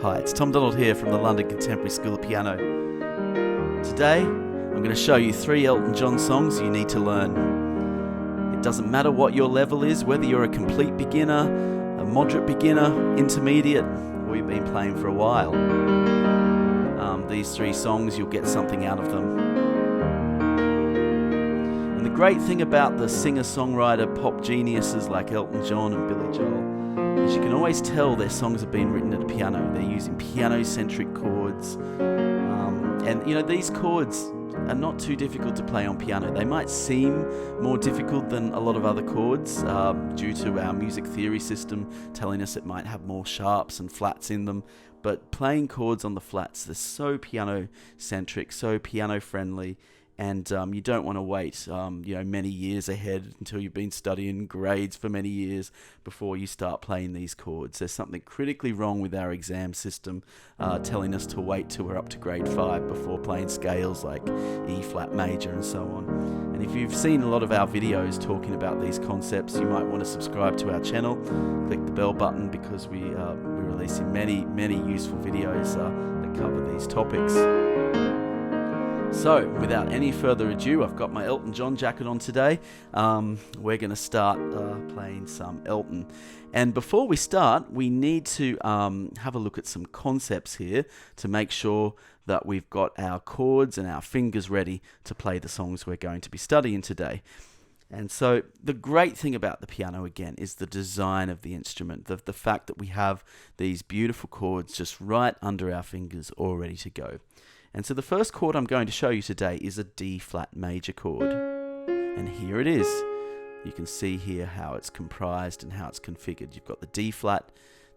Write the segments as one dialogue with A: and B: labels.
A: Hi, it's Tom Donald here from the London Contemporary School of Piano. Today, I'm going to show you 3 Elton John songs you need to learn. It doesn't matter what your level is, whether you're a complete beginner, a moderate beginner, intermediate, or you've been playing for a while. These 3 songs, you'll get something out of them. And the great thing about the singer-songwriter pop geniuses like Elton John and Billy Joel is you can always tell their songs have been written at a piano. They're using piano-centric chords. And you know, these chords are not too difficult to play on piano. They might seem more difficult than a lot of other chords due to our music theory system telling us it might have more sharps and flats in them. But playing chords on the flats, they're so piano-centric, so piano-friendly, and you don't want to wait many years ahead until you've been studying grades for many years before you start playing these chords. There's something critically wrong with our exam system telling us to wait till we're up to grade 5 before playing scales like E flat major and so on. And if you've seen a lot of our videos talking about these concepts, you might want to subscribe to our channel, click the bell button, because we're releasing many useful videos that cover these topics. So, without any further ado, I've got my Elton John jacket on today. We're going to start playing some Elton. And before we start, we need to have a look at some concepts here to make sure that we've got our chords and our fingers ready to play the songs we're going to be studying today. And so the great thing about the piano, again, is the design of the instrument, the fact that we have these beautiful chords just right under our fingers, all ready to go. And so the first chord I'm going to show you today is a D flat major chord. And here it is. You can see here how it's comprised and how it's configured. You've got the D flat,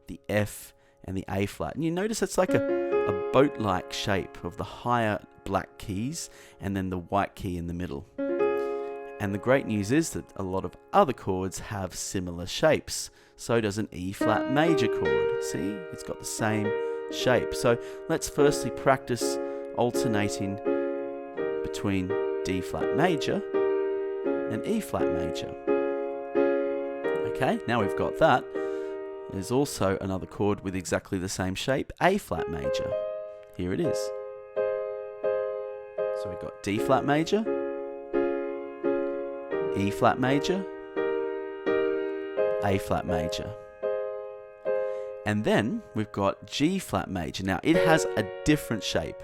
A: the F, and the A flat. And you notice it's like a boat-like shape of the higher black keys and then the white key in the middle. And the great news is that a lot of other chords have similar shapes. So does an E flat major chord. See, it's got the same shape. So let's firstly practice alternating between D flat major and E flat major. Okay, now we've got that. There's also another chord with exactly the same shape, A flat major. Here it is. So we've got D flat major, E flat major, A flat major. And then we've got G flat major. Now it has a different shape.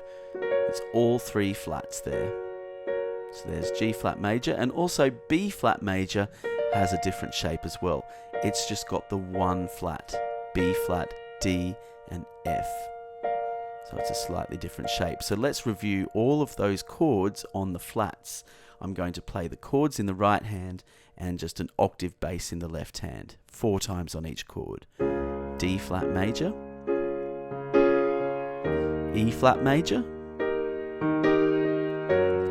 A: It's all 3 flats there. So there's G flat major, and also B flat major has a different shape as well. It's just got the 1 flat, B flat, D, and F. So it's a slightly different shape. So let's review all of those chords on the flats. I'm going to play the chords in the right hand and just an octave bass in the left hand, 4 times on each chord. D flat major, E flat major,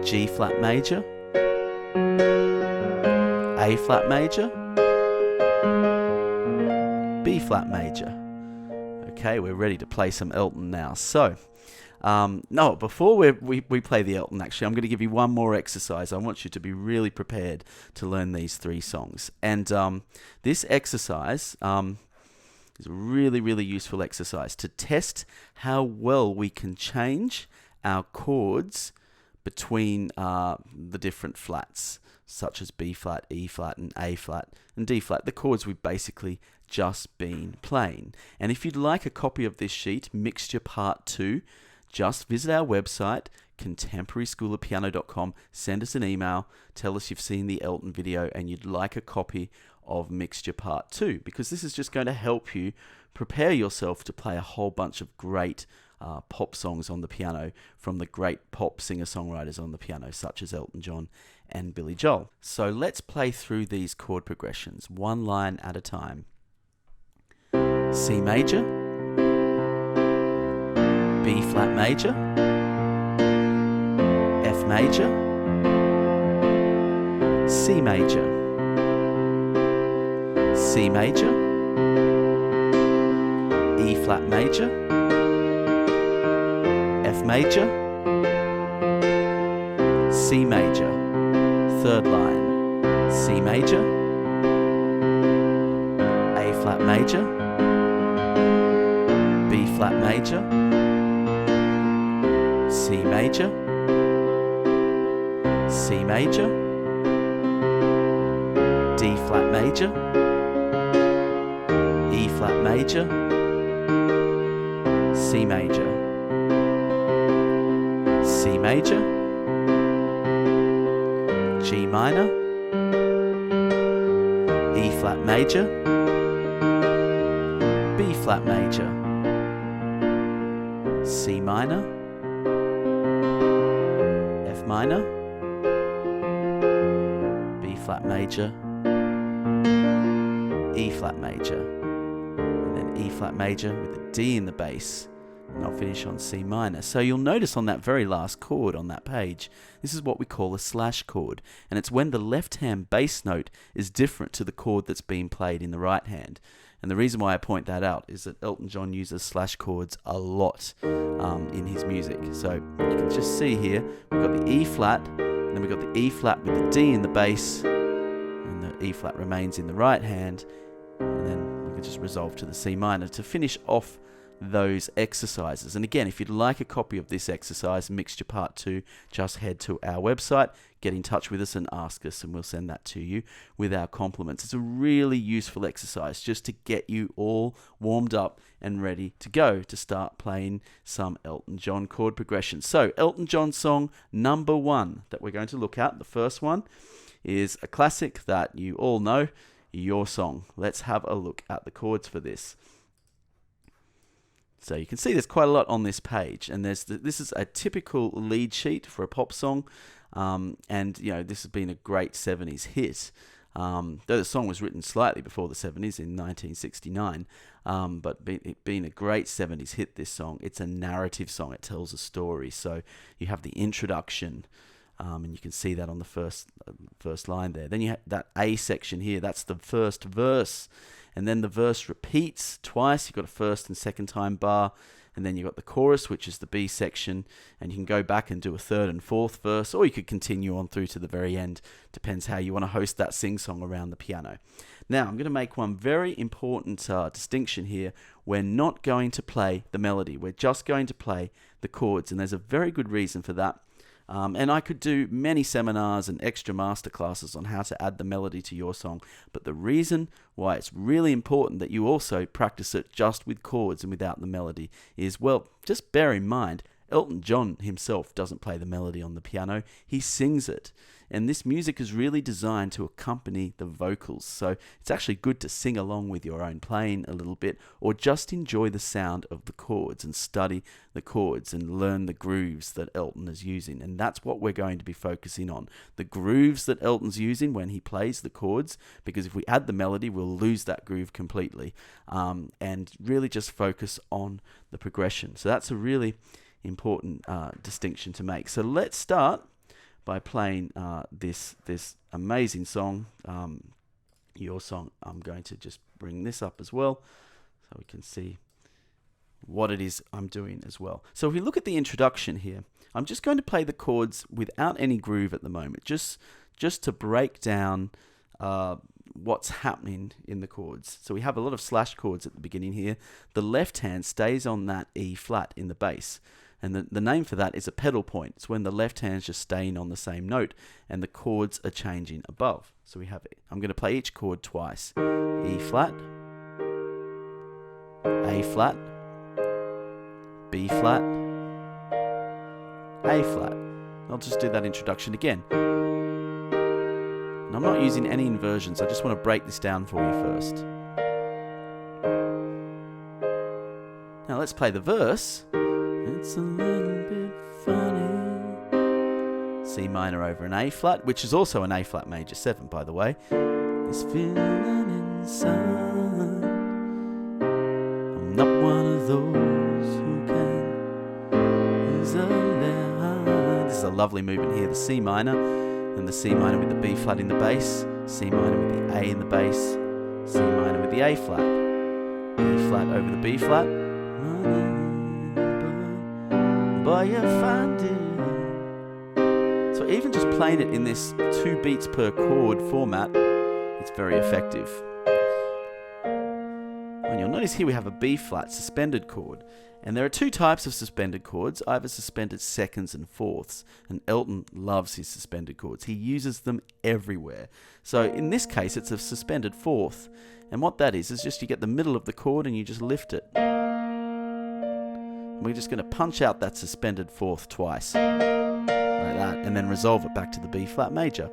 A: G flat major, A flat major, B flat major. Okay, we're ready to play some Elton now. So, before we play the Elton, actually, I'm going to give you one more exercise. I want you to be really prepared to learn these 3 songs. And this exercise is a really useful exercise to test how well we can change our chords between the different flats, such as B flat, E flat, and A flat, and D flat, the chords we've basically just been playing. And if you'd like a copy of this sheet, Mixture Part 2, just visit our website, contemporaryschoolofpiano.com, send us an email, tell us you've seen the Elton video and you'd like a copy of Mixture Part 2, because this is just going to help you prepare yourself to play a whole bunch of great pop songs on the piano from the great pop singer-songwriters on the piano, such as Elton John and Billy Joel. So let's play through these chord progressions, one line at a time. C major, B flat major, F major, C major, C major, E flat major, F major, C major, 3rd line, C major, A flat major, B flat flat major, C major, C major, D flat major, E flat major, C major, C major, G minor, E flat major, B flat major, C minor, F minor, B flat major, E flat major, and then E flat major with a D in the bass, and I'll finish on C minor. So you'll notice on that very last chord on that page, this is what we call a slash chord, and it's when the left hand bass note is different to the chord that's being played in the right hand. And the reason why I point that out is that Elton John uses slash chords a lot in his music. So you can just see here, we've got the E flat, and then we've got the E flat with the D in the bass, and the E flat remains in the right hand, and then we can just resolve to the C minor to finish off those exercises. And again, if you'd like a copy of this exercise, Mixture Part 2, just head to our website, get in touch with us and ask us, and we'll send that to you with our compliments. It's a really useful exercise just to get you all warmed up and ready to go to start playing some Elton John chord progressions. So Elton John song number 1 that we're going to look at, the first one, is a classic that you all know, Your Song. Let's have a look at the chords for this. So you can see there's quite a lot on this page, and this is a typical lead sheet for a pop song, and you know, this has been a great 70s hit. Though the song was written slightly before the 70s in 1969, but it being a great 70s hit, this song, it's a narrative song. It tells a story. So you have the introduction, and you can see that on the first line there. Then you have that A section here. That's the first verse. And then the verse repeats twice. You've got a first and second time bar. And then you've got the chorus, which is the B section. And you can go back and do a third and fourth verse, or you could continue on through to the very end. Depends how you want to host that sing-song around the piano. Now, I'm going to make one very important distinction here. We're not going to play the melody. We're just going to play the chords. And there's a very good reason for that. And I could do many seminars and extra masterclasses on how to add the melody to your song. But the reason why it's really important that you also practice it just with chords and without the melody is, well, just bear in mind, Elton John himself doesn't play the melody on the piano. He sings it. And this music is really designed to accompany the vocals. So it's actually good to sing along with your own playing a little bit, or just enjoy the sound of the chords and study the chords and learn the grooves that Elton is using. And that's what we're going to be focusing on. The grooves that Elton's using when he plays the chords, because if we add the melody, we'll lose that groove completely. And really just focus on the progression. So that's a really important distinction to make. So let's start by playing this amazing song, Your Song. I'm going to just bring this up as well so we can see what it is I'm doing as well. So if we look at the introduction here, I'm just going to play the chords without any groove at the moment, just to break down what's happening in the chords. So we have a lot of slash chords at the beginning here. The left hand stays on that E flat in the bass. And the name for that is a pedal point. It's when the left hand's just staying on the same note and the chords are changing above. So we have it. I'm going to play each chord twice. E flat, A flat, B flat, A flat. I'll just do that introduction again. And I'm not using any inversions. I just want to break this down for you first. Now let's play the verse. It's a little bit funny. C minor over an A flat, which is also an A flat major 7, by the way. This feeling inside. I'm not one of those who can. This is a lovely movement here. The C minor and the C minor with the B flat in the bass. C minor with the A in the bass. C minor with the A flat. A flat over the B flat. Boy, you find it. So even just playing it in this 2 beats per chord format, it's very effective. And you'll notice here we have a B flat suspended chord, And there are two types of suspended chords, either suspended seconds and fourths. And Elton loves his suspended chords. He uses them everywhere. So in this case, it's a suspended fourth. And what that is just you get the middle of the chord and you just lift it. And we're just going to punch out that suspended fourth twice. Like that. And then resolve it back to the B flat major.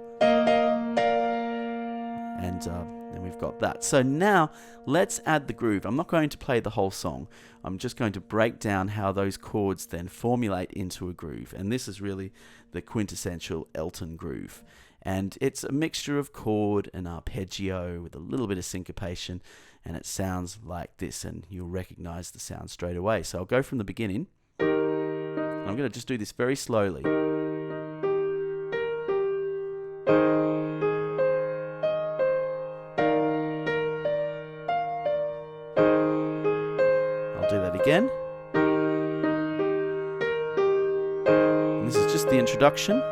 A: And then we've got that. So now let's add the groove. I'm not going to play the whole song. I'm just going to break down how those chords then formulate into a groove. And this is really the quintessential Elton groove. And it's a mixture of chord and arpeggio with a little bit of syncopation. And it sounds like this. And you'll recognize the sound straight away. So I'll go from the beginning. I'm going to just do this very slowly. Do that again. And this is just the introduction.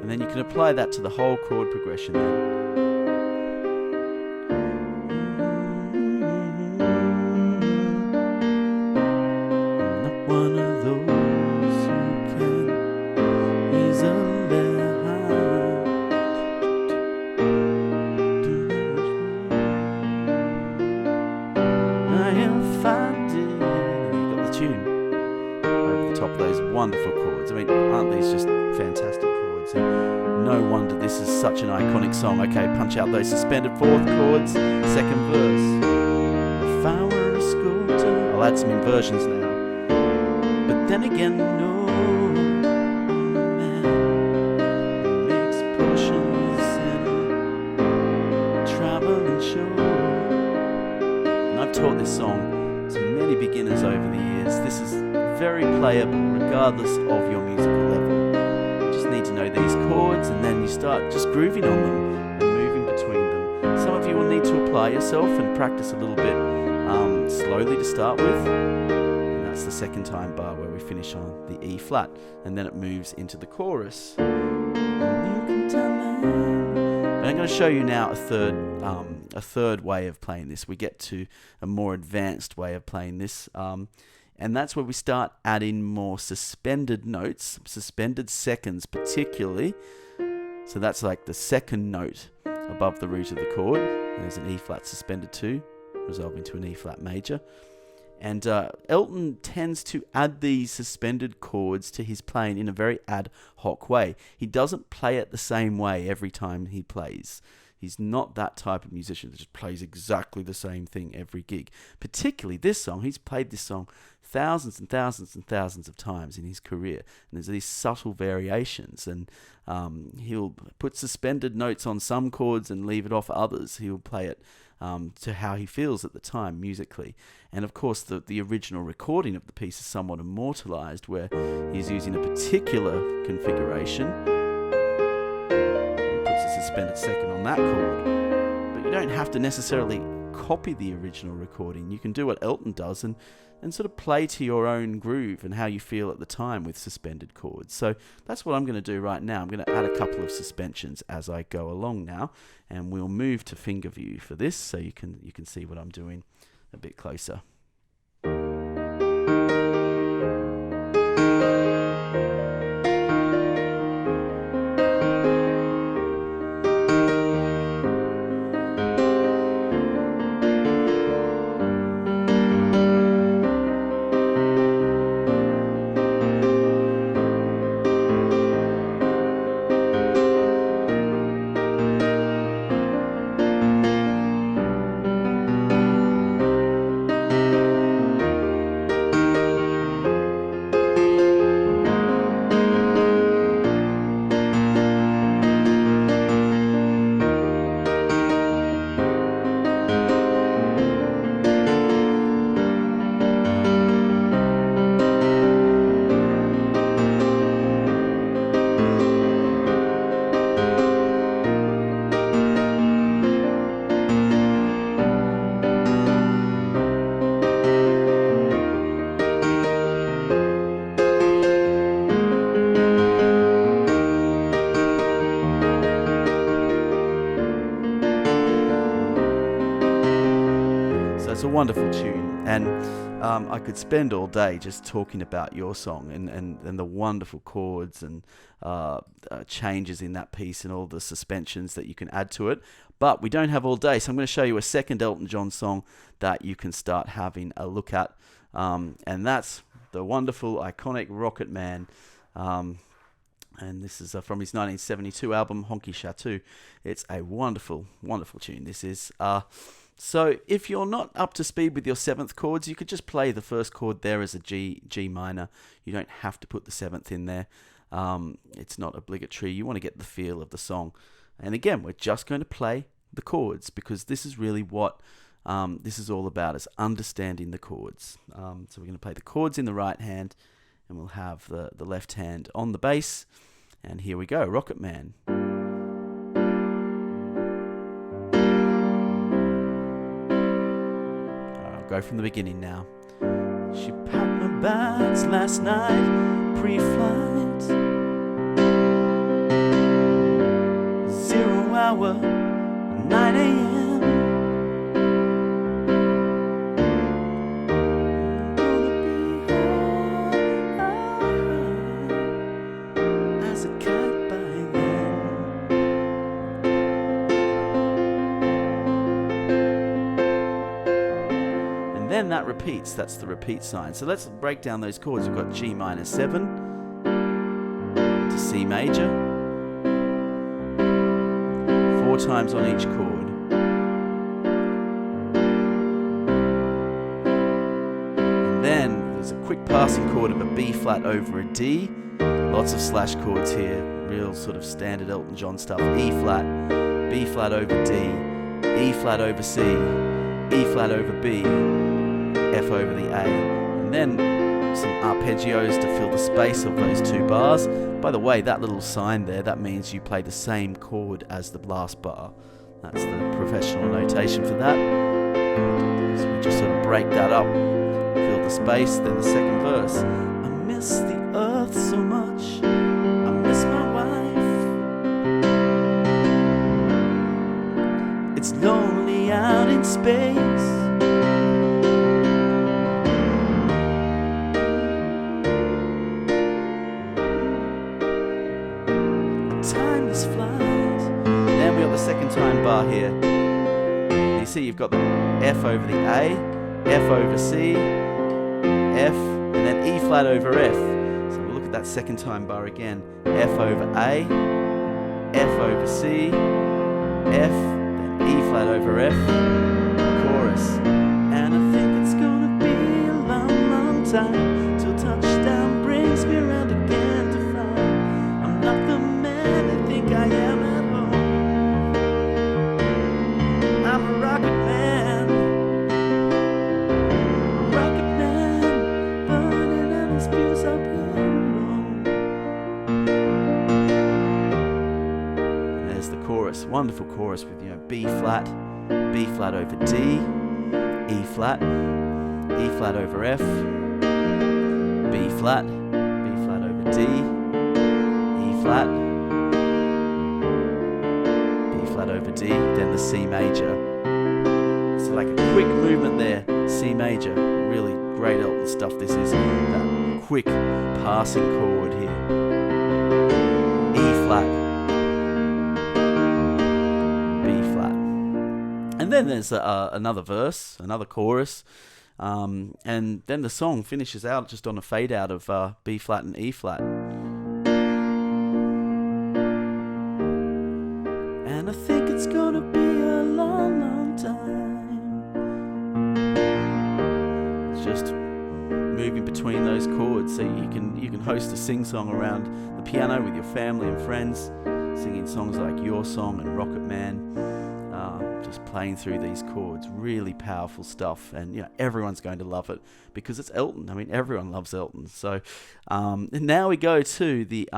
A: And then you can apply that to the whole chord progression then. I'm not one of those who can easily over the top of those wonderful chords. I mean, aren't these just fantastic chords? And no wonder this is such an iconic song. Okay, punch out those suspended fourth chords. Second verse. If I were a sculptor, I'll add some inversions now. But then again, no, I'm a man who makes potions in a traveling show. And I've taught this song to many beginners over the years. This is very playable regardless of your musical level. You just need to know these chords and then you start just grooving on them and moving between them. Some of you will need to apply yourself and practice a little bit slowly to start with. And that's the second time bar where we finish on the E flat and then it moves into the chorus. But I'm going to show you now a third way of playing this. We get to a more advanced way of playing this. And that's where we start adding more suspended notes, suspended seconds particularly. So that's like the second note above the root of the chord. There's an E flat suspended 2, resolving to an E flat major. And Elton tends to add these suspended chords to his playing in a very ad hoc way. He doesn't play it the same way every time he plays. He's not that type of musician that just plays exactly the same thing every gig. Particularly this song. He's played this song thousands and thousands and thousands of times in his career. And there's these subtle variations. And he'll put suspended notes on some chords and leave it off others. He'll play it to how he feels at the time musically. And of course the original recording of the piece is somewhat immortalized where he's using a particular configuration. He puts a suspended second on that chord. But you don't have to necessarily copy the original recording. You can do what Elton does and sort of play to your own groove and how you feel at the time with suspended chords. So that's what I'm going to do right now. I'm going to add a couple of suspensions as I go along now, and we'll move to finger view for this so you can see what I'm doing a bit closer. a wonderful tune, and I could spend all day just talking about Your Song and the wonderful chords and changes in that piece and all the suspensions that you can add to it. But we don't have all day, so I'm going to show you a second Elton John song that you can start having a look at, and that's the wonderful, iconic Rocket Man. And this is from his 1972 album, Honky Chateau. It's a wonderful, wonderful tune. This is... So if you're not up to speed with your seventh chords, you could just play the first chord there as a G minor. You don't have to put the seventh in there. It's not obligatory. You want to get the feel of the song. And again, we're just going to play the chords because this is really what this is all about, is understanding the chords. So we're going to play the chords in the right hand, and we'll have the left hand on the bass. And here we go, Rocket Man. I'll go from the beginning now. She packed my bags last night, pre-flight. 0 hour, 9 a.m. Then that repeats, that's the repeat sign. So let's break down those chords. We've got G minor 7 to C major, 4 times on each chord. And then there's a quick passing chord of a B flat over a D. Lots of slash chords here, real sort of standard Elton John stuff. E flat, B flat over D, E flat over C, E flat over B, F over the A, and then some arpeggios to fill the space of those 2 bars. By the way, that little sign there, that means you play the same chord as the last bar. That's the professional notation for that. So we just sort of break that up, fill the space, then the second verse. I miss the earth so much, I miss my wife. It's lonely out in space. Second time bar here. You see you've got the F over the A, F over C, F, and then E flat over F. So we'll look at that second time bar again. F over A, F over C, F, then E flat over F, chorus. And I think it's gonna be a long, long time till touchdown brings me around again to find I'm not the man I think I am at home. I'm a rocket man, burning out these fuse up alone. There's the chorus, wonderful chorus with B flat over D, E flat over F, B flat over D, E flat, B flat over D, then the C major. It's like a quick movement there, C major, really great Elton stuff. This is that quick passing chord here. E flat, B flat. And then there's another verse, another chorus, and then the song finishes out just on a fade out of B flat and E flat. And I think it's gonna be a long, long time. It's just moving between those chords, so you can host a sing-song around the piano with your family and friends, singing songs like Your Song and Rocket Man. Just playing through these chords, really powerful stuff, and everyone's going to love it because it's Elton. I mean, everyone loves Elton. So, and now we go to the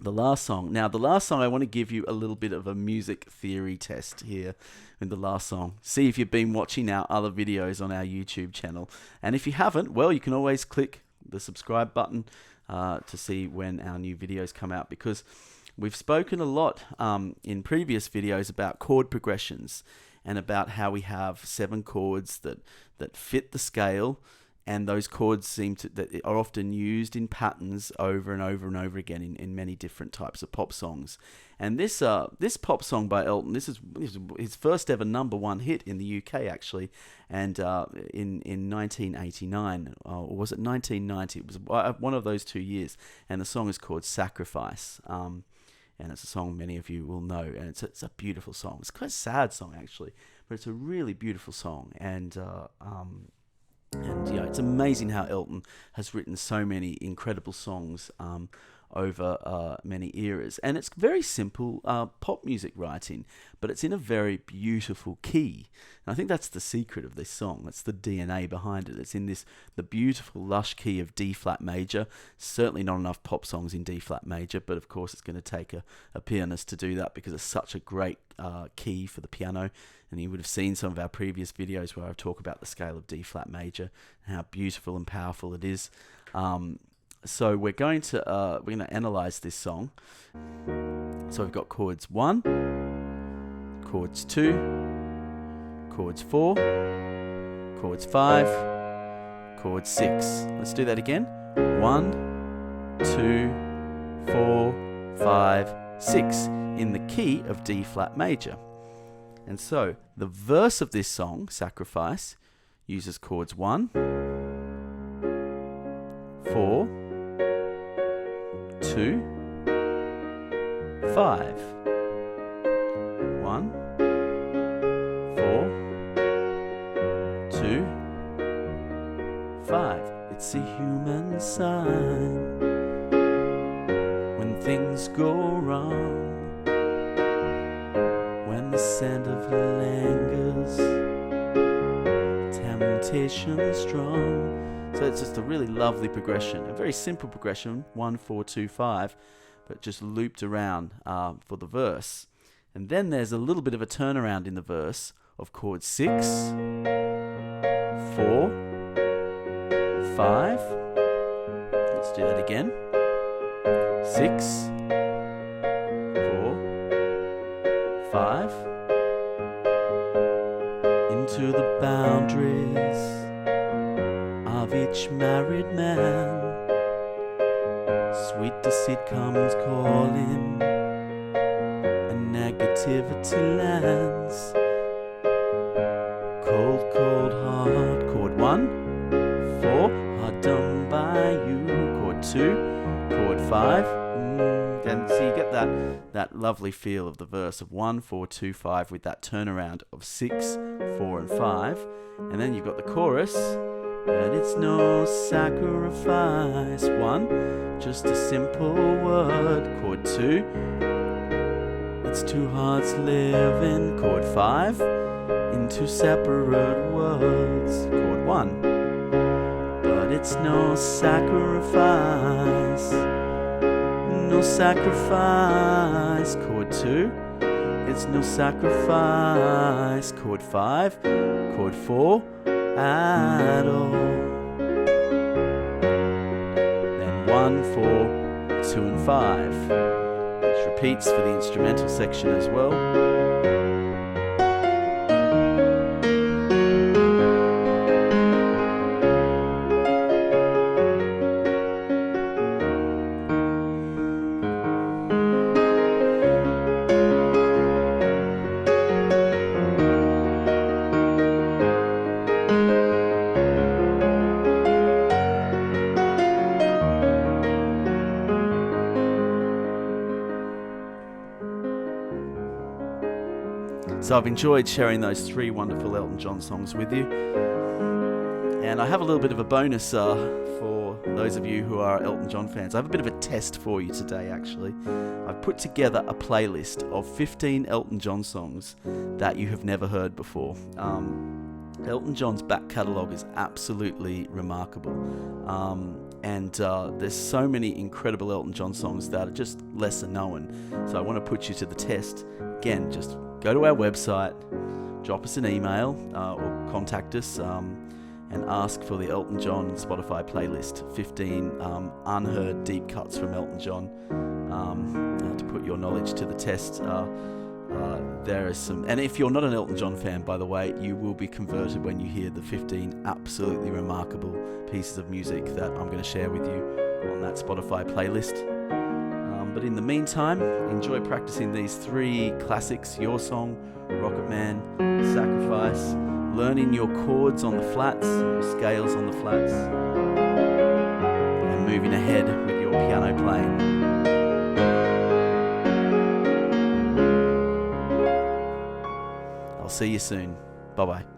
A: last song. Now, the last song, I want to give you a little bit of a music theory test here in the last song. See if you've been watching our other videos on our YouTube channel, and if you haven't, well, you can always click the subscribe button to see when our new videos come out, because we've spoken a lot in previous videos about chord progressions and about how we have 7 chords that fit the scale, and those chords that are often used in patterns over and over and over again in many different types of pop songs. And this pop song by Elton, this is his first ever #1 hit in the UK actually, and in 1989, or was it 1990? It was one of those 2 years, and the song is called Sacrifice. And it's a song many of you will know, and it's a beautiful song. It's quite a sad song actually, but it's a really beautiful song, and it's amazing how Elton has written so many incredible songs over many eras. And it's very simple pop music writing, but it's in a very beautiful key. And I think that's the secret of this song. That's the DNA behind it. It's in the beautiful, lush key of D flat major. Certainly not enough pop songs in D flat major, but of course it's going to take a pianist to do that, because it's such a great key for the piano. And you would have seen some of our previous videos where I talk about the scale of D flat major and how beautiful and powerful it is. So we're going to analyze this song. So we've got chords 1, chords 2, chords 4, chords 5, chords 6. Let's do that again. 1, 2, 4, 5, 6 in the key of D flat major. And so the verse of this song, Sacrifice, uses chords 1, 4, 2, 5. 1, 4, 2, 5. It's a human sign when things go wrong, when the scent of lingers, temptation strong. So it's just a really lovely progression, a very simple progression, 1, 4, 2, 5, but just looped around for the verse. And then there's a little bit of a turnaround in the verse of chord 6, 4, 5. Let's do that again. 6, 4, 5. Into the boundaries of each married man, sweet deceit comes calling, and negativity lands. Cold, cold heart, chord 1, 4, hard done by you, chord 2, chord 5. And so you get that lovely feel of the verse of 1, 4, 2, 5 with that turnaround of 6, 4 and 5. And then you've got the chorus. And it's no sacrifice. 1, just a simple word. Chord 2, it's 2 hearts living. Chord 5, in 2 separate words. Chord 1, but it's no sacrifice. No sacrifice. Chord 2, it's no sacrifice. Chord 5, chord 4, at all. Then 1, 4, 2 and 5, which repeats for the instrumental section as well. So I've enjoyed sharing those 3 wonderful Elton John songs with you. And I have a little bit of a bonus for those of you who are Elton John fans. I have a bit of a test for you today, actually. I've put together a playlist of 15 Elton John songs that you have never heard before. Elton John's back catalogue is absolutely remarkable. And there's so many incredible Elton John songs that are just lesser known. So I want to put you to the test. Again, just go to our website, drop us an email or contact us and ask for the Elton John Spotify playlist, 15 unheard deep cuts from Elton John, to put your knowledge to the test. There is some, and if you're not an Elton John fan, by the way, you will be converted when you hear the 15 absolutely remarkable pieces of music that I'm going to share with you on that Spotify playlist. But in the meantime, enjoy practicing these 3 classics: Your Song, Rocket Man, Sacrifice, learning your chords on the flats, your scales on the flats, and moving ahead with your piano playing. I'll see you soon. Bye-bye.